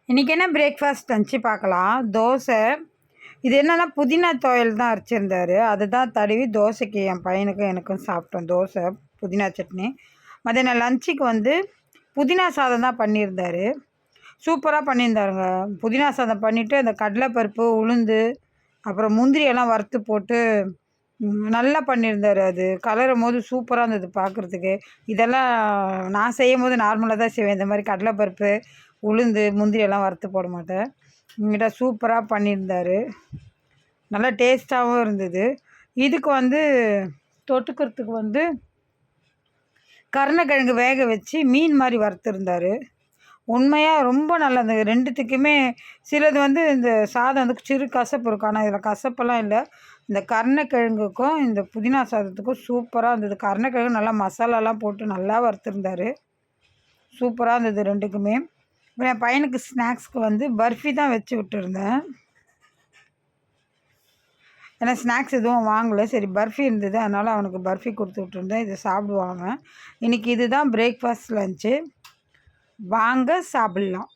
இன்றைக்கி என்ன breakfast lunch பார்க்கலாம். தோசை. இது என்னென்னா புதினா துவையல் தான் அரைச்சிருந்தார். அதுதான் தடவி தோசைக்கு என் பையனுக்கும் எனக்கும் சாப்பிட்டோம். தோசை புதினா சட்னி. மதியானம் லஞ்சுக்கு வந்து புதினா சாதம் தான் பண்ணியிருந்தார். சூப்பராக பண்ணியிருந்தாருங்க. புதினா சாதம் பண்ணிவிட்டு அந்த கடலைப்பருப்பு, உளுந்து, அப்புறம் முந்திரியெல்லாம் வறுத்து போட்டு நல்லா பண்ணியிருந்தார். அது கலரும்போது சூப்பராக இருந்தது பார்க்குறதுக்கு. இதெல்லாம் நான் செய்யும்போது நார்மலாக தான் செய்வேன். இந்த மாதிரி கடலைப்பருப்பு, உளுந்து, முந்திரியெல்லாம் வறுத்து போட மாட்டேன். என்கிட்ட சூப்பராக பண்ணியிருந்தார். நல்லா டேஸ்ட்டாகவும் இருந்தது. இதுக்கு வந்து தொட்டுக்கிறதுக்கு வந்து கருணக்கிழங்கு வேக வச்சு மீன் மாதிரி வறுத்துருந்தார். உண்மையாக ரொம்ப நல்லா இருந்தது. ரெண்டுத்துக்குமே சிலது வந்து இந்த சாதம் வந்து சிறு கசப்பு இருக்கும். ஆனால் இதில் கசப்பெல்லாம் இல்லை. இந்த கருணக்கிழங்குக்கும் இந்த புதினா சாதத்துக்கும் சூப்பராக இருந்தது. கருணக்கிழங்கு நல்லா மசாலாலாம் போட்டு நல்லா வறுத்துருந்தார். சூப்பராக இருந்தது ரெண்டுக்குமே. அப்புறம் என் பையனுக்கு ஸ்நாக்ஸ்க்கு வந்து பர்ஃபி தான் வச்சு விட்டுருந்தேன். ஏன்னா ஸ்நாக்ஸ் எதுவும் வாங்கலை. சரி பர்ஃபி இருந்தது, அதனால் அவனுக்கு பர்ஃபி கொடுத்து விட்டுருந்தேன். இதை சாப்பிடுவாங்க. இன்றைக்கி இதுதான் பிரேக்ஃபாஸ்ட் லன்ச்சு. வாங்க சாப்பிட்லாம்.